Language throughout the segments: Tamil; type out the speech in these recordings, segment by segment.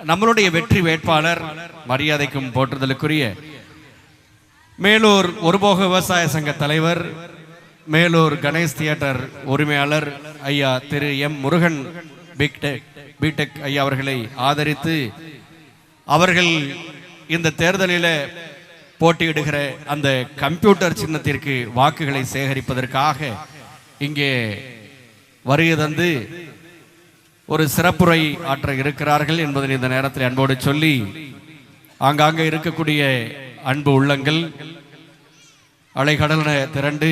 நம்மளுடைய வெற்றி வேட்பாளர் மரியாதைக்கும் போற்றுதலுக்குரிய மேலூர் ஒருபோக விவசாய சங்க தலைவர், மேலூர் கணேஷ் தியேட்டர் உரிமையாளர் ஐயா திரு எம் முருகன் பிடெக் ஐயா அவர்களை ஆதரித்து அவர்கள் இந்த தேர்தலில் போட்டியிடுகிற அந்த கம்ப்யூட்டர் சின்னத்திற்கு வாக்குகளை சேகரிப்பதற்காக இங்கே வருகை தந்து ஒரு சிறப்புரை ஆற்ற இருக்கிறார்கள் என்பதை இந்த நேரத்தில் அன்போடு சொல்லி, ஆங்காங்கே இருக்கக்கூடிய அன்பு உள்ளங்கள் அலைகடல திரண்டு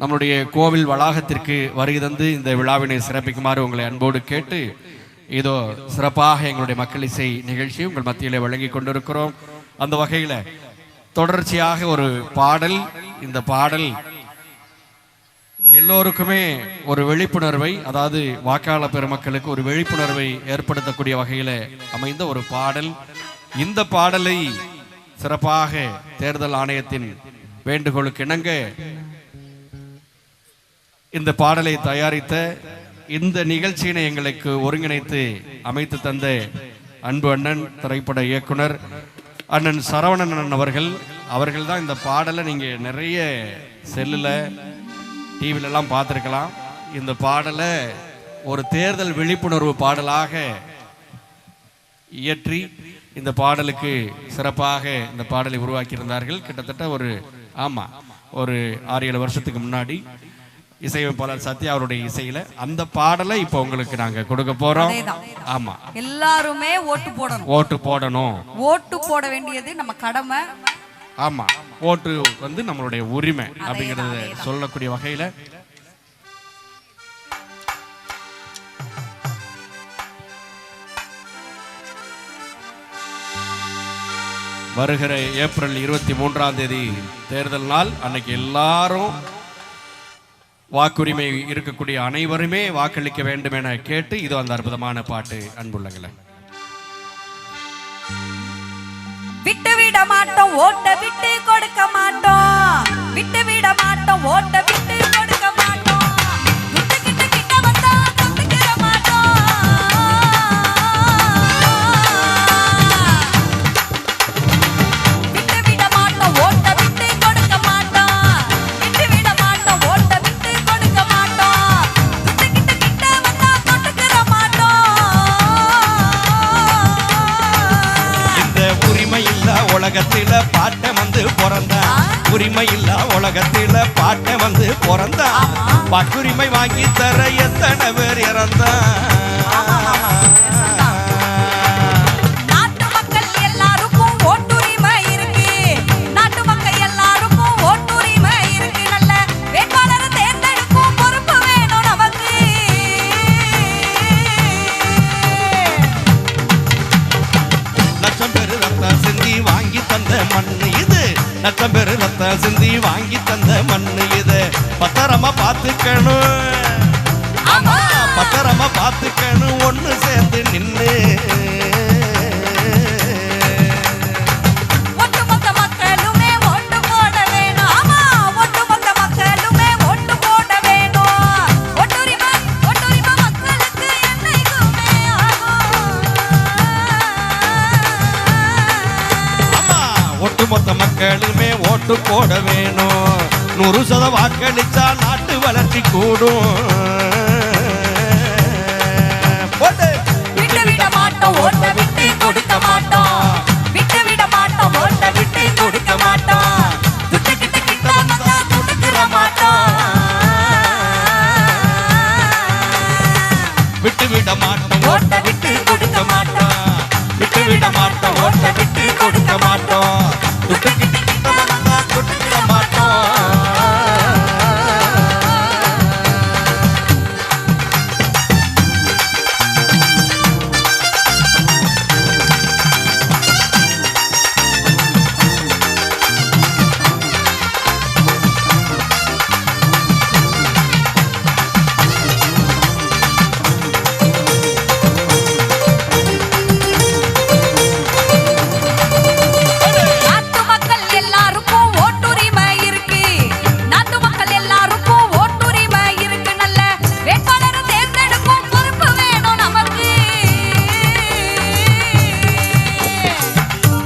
நம்முடைய கோவில் வளாகத்திற்கு வருகை தந்து இந்த விழாவினை சிறப்பிக்குமாறு உங்களை அன்போடு கேட்டு, இதோ சிறப்பாக எங்களுடைய மக்கள் இசை நிகழ்ச்சி உங்கள் மத்தியில் வழங்கி கொண்டிருக்கிறோம். அந்த வகையில் தொடர்ச்சியாக ஒரு பாடல், இந்த பாடல் எல்லோருக்குமே ஒரு விழிப்புணர்வை, அதாவது வாக்காளர் பெருமக்களுக்கு ஒரு விழிப்புணர்வை ஏற்படுத்தக்கூடிய வகையில் அமைந்த ஒரு பாடல். இந்த பாடலை சிறப்பாக தேர்தல் ஆணையத்தின் வேண்டுகோளுக்கு இணங்க இந்த பாடலை தயாரித்த, இந்த நிகழ்ச்சியினை எங்களுக்கு ஒருங்கிணைத்து அமைத்து தந்த அன்பு அண்ணன் திரைப்பட இயக்குனர் அண்ணன் சரவணன் அவர்கள் தான் இந்த பாடலை நீங்கள் நிறைய செல்லில் டிவிலெல்லாம் பார்த்துருக்கலாம். இந்த பாடலை ஒரு தேர்தல் விழிப்புணர்வு பாடலாக இயற்றி இந்த பாடலுக்கு சிறப்பாக இந்த பாடலை உருவாக்கியிருந்தார்கள். கிட்டத்தட்ட ஒரு 6-7 வருஷத்துக்கு முன்னாடி இசையமைப்பாளர் சத்யா அவருடைய இசையில அந்த பாடலை இப்போ உங்களுக்கு நாங்க கொடுக்க போறோம். ஆமா, எல்லாருமே ஓட்டு போடணும். ஓட்டு போட வேண்டியது நம்ம கடமை. ஆமா, ஓட்டு வந்து நம்மளுடைய உரிமை அப்படிங்கறத சொல்லக்கூடிய வகையில வருகிற ஏப்ரல் 23ஆம் தேதி தேர்தல் நாள் அன்னைக்கு எல்லாரும் வாக்குரிமை இருக்கக்கூடிய அனைவருமே வாக்களிக்க வேண்டும் என கேட்டு, இது அந்த அற்புதமான பாட்டு. அன்புள்ளங்களே, விட்டு விட மாட்டோம், ஓட்ட விட்டு கொடுக்க மாட்டோம். விட்டு விட மாட்டோம், ஓட்ட விட்டு கொடுக்க மாட்டோம். கிட்ட வந்தா தொட்டுக்கிற மாட்டோம். விட்டு விட மாட்டோம், ஓட்ட விட்டு கொடுக்க மாட்டோம். விட்டு விட மாட்டோம், ஓட்ட விட்டு கொடுக்க மாட்டோம். கிட்ட வந்தா தொட்டுக்கிற மாட்டோம். இந்த உரிமை இல்ல உலகத்தில பாட்ட வந்து பிறந்தா, உரிமை இல்ல உலகத்தில பாட்ட வந்து பிறந்தா, வாக்குரிமை வாங்கி தர எத்தனை பேர் இறந்தா. நாட்டு மக்கள் எல்லாருக்கும் ஓட்டுரிமை இருக்கு. நாட்டு மக்கள் எல்லாருக்கும் ஓட்டுரிமை இருக்கு. நல்ல வேட்பாளரை தேர்ந்தெடுக்கும் பொறுப்பு வேணும் நமக்கு. லட்சம் பேர் ரத்த சிந்தி வாங்கி தந்த மண்ணு இது, லட்சம் பேர் ரத்த சிந்தி வாங்கி தந்த மண்ணு இது. பத்திரமா பார்த்துக்கணும், பத்திரமா பார்த்துக்கணும், ஒண்ணு சேர்ந்து நின்று. ஒட்டுமொத்த மக்களுமே ஓட்டு போட வேணும். ஆமா, ஒட்டுமொத்த மக்களுமே ஓட்டு போட வேணும். ஒட்டுரிமை மக்களுக்கு என்னைக்குமே ஆகும். ஆமா, ஒட்டுமொத்த மக்களுமே ஓட்டு போட வேணும். 100% வாக்களிச்சா நாட்டு வளர்ச்சி கூடும். விட்டு விட மாட்டோம், ஓட்ட விட்டு கொடுக்க மாட்டோம். விட்டு விட மாட்டோம், ஓட்ட விட்டு கொடுக்க மாட்டோம். கிட்ட வந்தா கொடுக்கிற மாட்டோம். விட்டு விட மாட்டோம், ஓட்ட விட்டு கொடுக்க மாட்டோம். விட்டு விட மாட்டோம், ஓட்ட விட்டு கொடுக்க மாட்டோம். கிட்ட வந்தா கொடுக்கிற மாட்டோம்.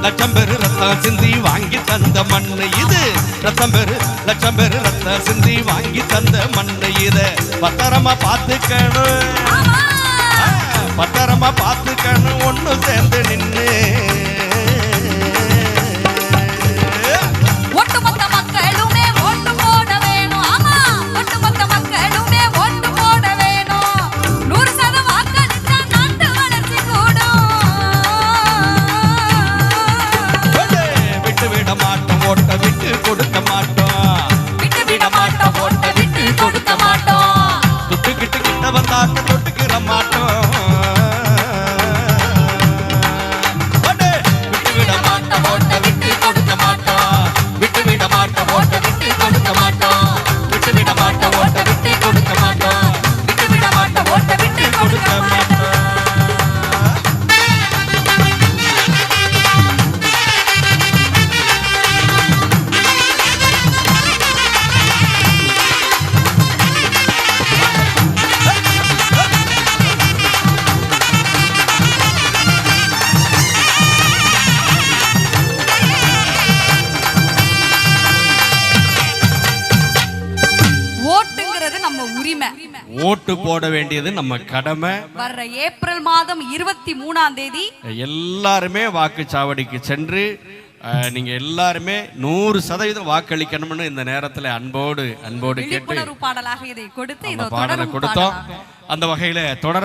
லட்சம் பேரு ரத்தம் சிந்தி வாங்கி தந்த மண்ணு இது. ரத்தம் பேரு லட்சம் பேரு ரத்தம் சிந்தி வாங்கி தந்த மண்ணு இது. பத்திரமா பார்த்துக்கணும், பத்திரமா பார்த்துக்கணும் ஒண்ணு சேர்ந்து நின்னு. ஒட்டுமொத்த மக்களுமே ஓட்டு போட வேணும். ஆமா, ஒட்டுமொத்த மக்களுமே ஓட்டு போட வேணும். 100% வாக்களித்தா நாட்டு வளர்ச்சி கூடும். விட்டு விட மாட்டோம், ஓட்ட விட்டு கொடுக்க மாட்டோம். விட்டு விட மாட்டோம், ஓட்ட விட்டு கொடுக்க மாட்டோம். துட்டுக்கிட்டு கிட்ட வந்தாக்க தொட்டுக்கிற மாட்டோம். விட்டு விட மாட்டோம், ஓட்ட விட்டு கொடுக்க மாட்டோம். விட்டு விட மாட்டோம், ஓட்ட விட்டு கொடுக்க மாட்டோம். விட்டு விட மாட்டோம், ஓட்ட விட்டு கொடுக்க மாட்டோம். விட்டு விட மாட்டோம், ஓட்ட விட்டு கொடுக்க மாட்டோம். ஓட்டுங்கிறது நம்ம உரிமை. ஓட்டு போட வேண்டியது நம்ம கடமை. வர்ற ஏப்ரல் மாதம் 23ஆம் தேதி எல்லாருமே வாக்குச்சாவடிக்கு சென்று நீங்க எல்லாருமே 100% வாக்களிக்கணும்னு இந்த நேரத்தில் அன்போடு கேட்டு விழிப்புணர்வு பாடலாக இதை கொடுத்து பாடலை கொடுத்தோம். அந்த வகையில தொடர